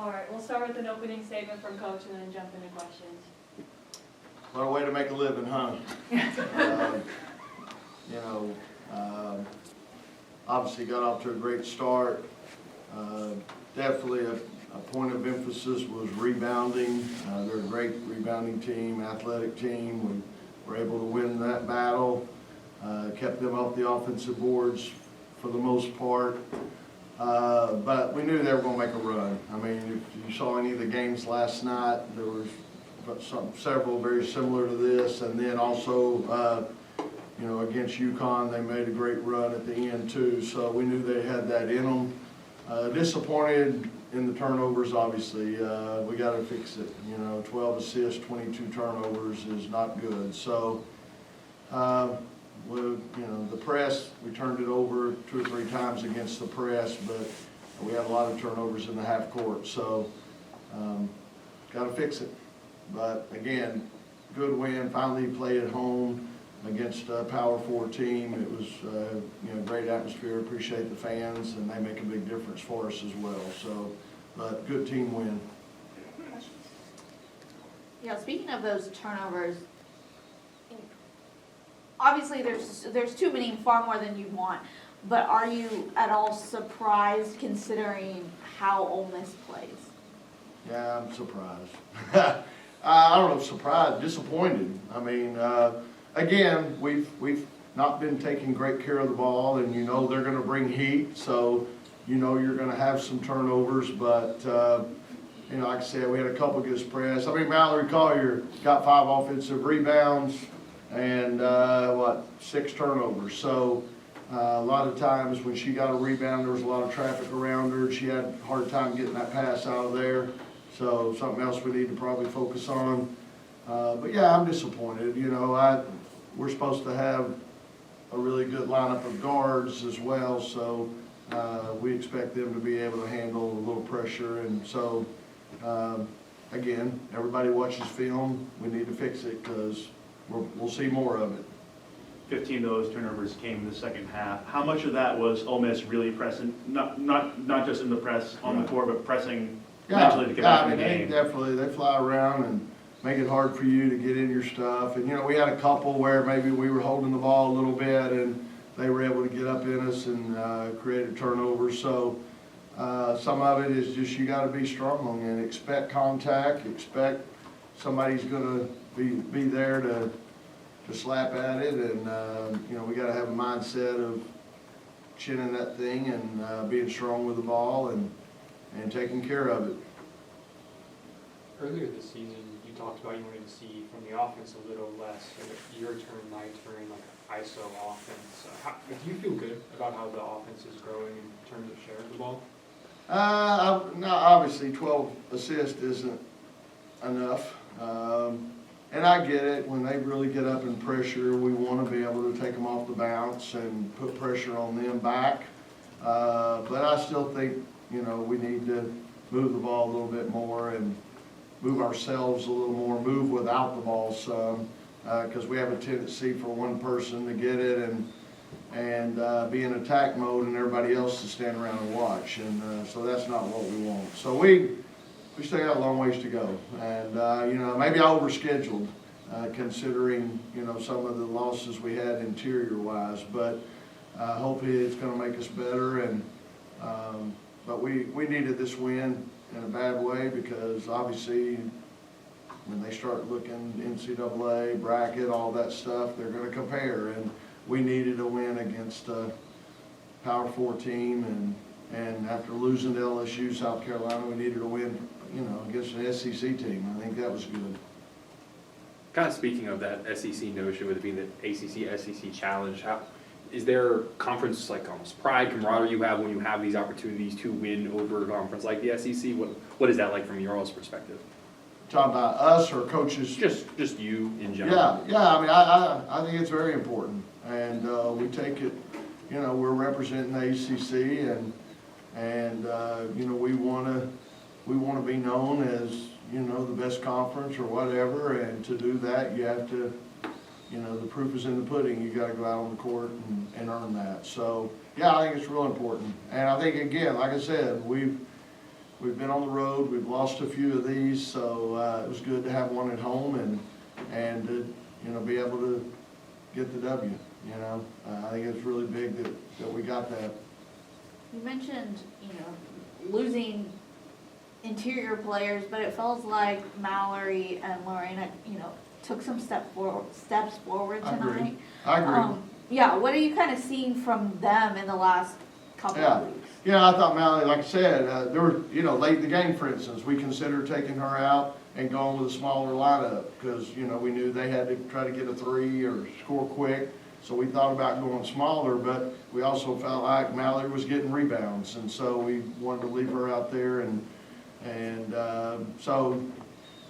All right, we'll start with an opening statement from Coach and then jump into questions. What a way to make a living, huh? You know, obviously got off to a great start. Definitely a point of emphasis was rebounding. They're a great rebounding team, athletic team. We were able to win that battle. Kept them off the offensive boards for the most part. But we knew they were going to make a run. I mean, if you saw any of the games last night, there was several very similar to this, and then also, you know, against UConn, they made a great run at the end too. So we knew they had that in them. Disappointed in the turnovers, obviously. We got to fix it. You know, 12 assists, 22 turnovers is not good. So, you know, the press, we turned it over 2 or 3 times against the press, but we had a lot of turnovers in the half court. So, got to fix it. But again, good win. Finally played at home against a Power 4 team. It was you know, great atmosphere. Appreciate the fans, and they make a big difference for us as well. So, but good team win. Yeah, speaking of those turnovers, obviously there's too many, far more than you want. But are you at all surprised considering how Ole Miss plays? Yeah, I'm surprised. I don't know if surprised, disappointed. I mean, again, we've not been taking great care of the ball, and you know they're going to bring heat, so you know you're going to have some turnovers. But you know, like I said, we had a couple against press. I mean, Mallory Collier got 5 offensive rebounds and 6 turnovers. So a lot of times when she got a rebound, there was a lot of traffic around her. She had a hard time getting that pass out of there. So something else we need to probably focus on. But yeah, I'm disappointed. You know, we're supposed to have a really good lineup of guards as well. So we expect them to be able to handle a little pressure. And so, again, everybody watches film. We need to fix it because we'll see more of it. 15 of those turnovers came in the second half. How much of that was Ole Miss really pressing, not just in the press on the court, but pressing mentally to get back in the game? Definitely. They fly around and make it hard for you to get in your stuff. And, you know, we had a couple where maybe we were holding the ball a little bit and they were able to get up in us and create a turnover. So some of it is just you got to be strong and expect contact, expect somebody's going to be there to slap at it. And, you know, we got to have a mindset of chinning that thing and being strong with the ball and taking care of it. Earlier this season, you talked about you wanted to see from the offense a little less, your turn, my turn, like ISO offense. Do you feel good about how the offense is growing in terms of share of the ball? No, obviously 12 assists isn't enough. And I get it, when they really get up in pressure, we want to be able to take them off the bounce and put pressure on them back. But I still think, you know, we need to move the ball a little bit more and move ourselves a little more, move without the ball some, because we have a tendency for one person to get it and be in attack mode and everybody else to stand around and watch. And so that's not what we want. So we still got a long ways to go. And, you know, maybe I overscheduled considering, you know, some of the losses we had interior-wise. But hopefully it's going to make us better. And but we needed this win in a bad way because obviously when they start looking NCAA, bracket, all that stuff, they're going to compare. And we needed a win against a Power 4 team. And after losing to LSU, South Carolina, we needed a win, you know, against an SEC team. I think that was good. Kind of speaking of that SEC notion with it being the ACC-SEC challenge, is there conference like almost pride, camaraderie you have when you have these opportunities to win over a conference like the SEC? What is that like from your all's perspective? Talking about us or coaches? Just you in general. Yeah. I mean, I think it's very important, and we take it. You know, we're representing the ACC, and you know, we want to be known as, you know, the best conference or whatever. And to do that, you have to, you know, the proof is in the pudding. You got to go out on the court and earn that. So yeah, I think it's real important. And I think, again, like I said, we've we've been on the road, we've lost a few of these, so, it was good to have one at home and to, you know, be able to get the W, you know. I think it's really big that we got that. You mentioned, you know, losing interior players, but it feels like Mallory and Lorena, you know, took some steps forward I agree. tonight. I agree. Yeah, what are you kind of seeing from them in the last couple Yeah. of weeks? Yeah, I thought Mallory, like I said, there were, you know, late in the game, for instance, we considered taking her out and going with a smaller lineup because, you know, we knew they had to try to get a 3 or score quick. So we thought about going smaller, but we also felt like Mallory was getting rebounds. And so we wanted to leave her out there. So,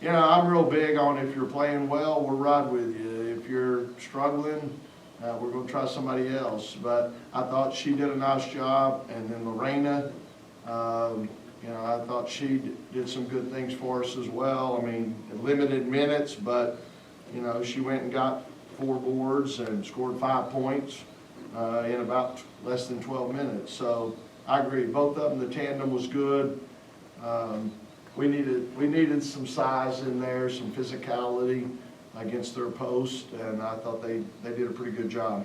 you know, I'm real big on if you're playing well, we'll ride with you. If you're struggling, we're going to try somebody else. But I thought she did a nice job. And then Lorena, you know, I thought she did some good things for us as well. I mean, limited minutes, but, you know, she went and got 4 boards and scored 5 points in about less than 12 minutes. So I agree. Both of them, the tandem was good. We needed some size in there, some physicality against their post, and I thought they did a pretty good job.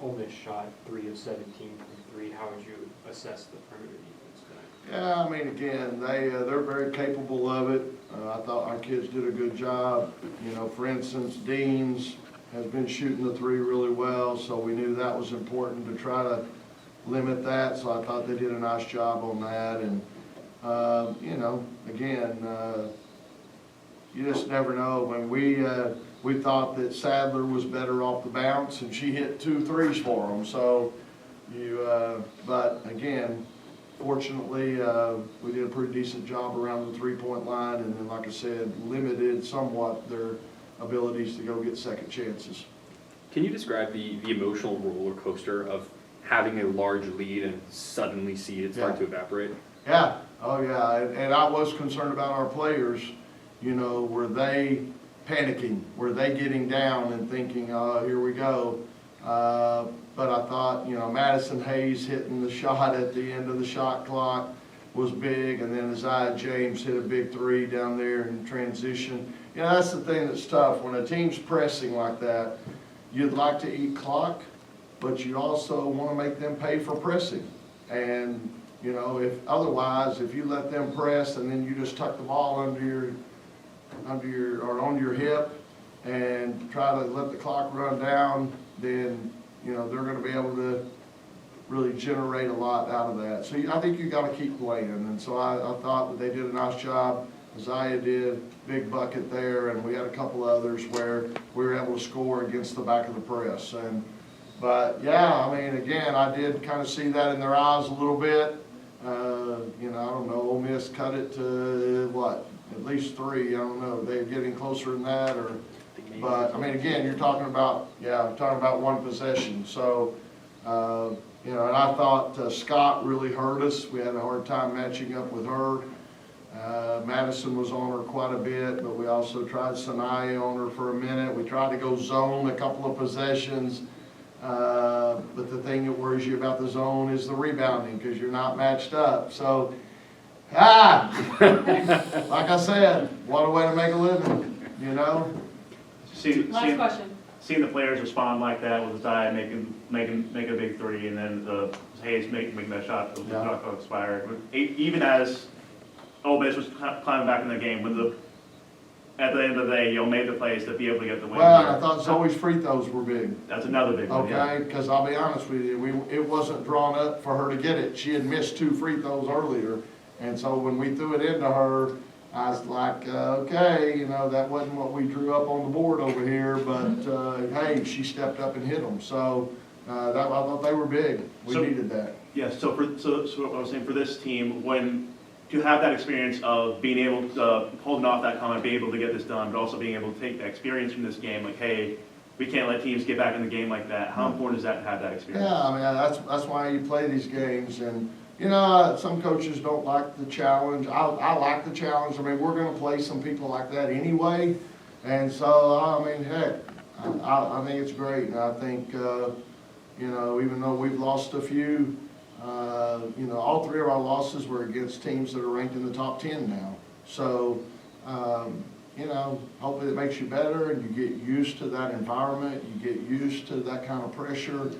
Ole Miss shot 3 of 17 from 3. How would you assess the perimeter defense tonight? Yeah, I mean, again, they're very capable of it. I thought our kids did a good job. You know, for instance, Deans has been shooting the 3 really well, so we knew that was important to try to limit that. So I thought they did a nice job on that. And you know, again, you just never know. When we thought that Sadler was better off the bounce, and she hit 2 threes for them. So but again, fortunately, we did a pretty decent job around the 3-point line, and then, like I said, limited somewhat their abilities to go get second chances. Can you describe the emotional roller coaster of having a large lead and suddenly see it start to evaporate? Yeah, oh yeah, and I was concerned about our players. You know, were they panicking? Were they getting down and thinking, oh, here we go? But I thought, you know, Madison Hayes hitting the shot at the end of the shot clock was big, and then Isaiah James hit a big 3 down there in transition. You know, that's the thing that's tough. When a team's pressing like that, you'd like to eat clock, but you also want to make them pay for pressing. And, you know, if you let them press and then you just tuck the ball on your hip and try to let the clock run down, then, you know, they're going to be able to really generate a lot out of that. So I think you got to keep playing. And so I thought that they did a nice job. Isaiah did, big bucket there, and we had a couple others where we were able to score against the back of the press. But yeah, I mean, again, I did kind of see that in their eyes a little bit. You know, I don't know, Ole Miss cut it to what, at least 3. I don't know, they're getting closer than that, but I mean, again, you're talking about one possession. So, you know, and I thought Scott really hurt us. We had a hard time matching up with her. Madison was on her quite a bit, but we also tried Sanaya on her for a minute. We tried to go zone a couple of possessions. But the thing that worries you about the zone is the rebounding because you're not matched up. So, like I said, what a way to make a living, you know? Last question. Seeing the players respond like that with Isaiah making a big 3, and then Hayes making that shot, the shot clock expired. Even as Ole Miss was climbing back in the game, at the end of the day, you made the plays to be able to get the win. Well, I thought Zoe's free throws were big. That's another big one. Okay, because I'll be honest with you, it wasn't drawn up for her to get it. She had missed 2 free throws earlier, and so when we threw it into her, I was like, okay, you know, that wasn't what we drew up on the board over here, but hey, she stepped up and hit them. So I thought they were big. We needed that. Yeah. So what I was saying for this team, to have that experience of being able to holding off that comment, being able to get this done, but also being able to take the experience from this game, like, hey, we can't let teams get back in the game like that. How important is that to have that experience? Yeah, I mean, that's why you play these games. And, you know, some coaches don't like the challenge. I like the challenge. I mean, we're going to play some people like that anyway. And so, I mean, heck, I think it's great. And I think, you know, even though we've lost a few, You know, all three of our losses were against teams that are ranked in the top 10 now. So, you know, hopefully it makes you better and you get used to that environment, you get used to that kind of pressure,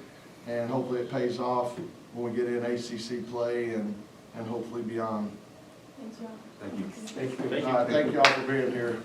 and hopefully it pays off when we get in ACC play and hopefully beyond. Thanks, y'all. Thank you. Thank you all for being here.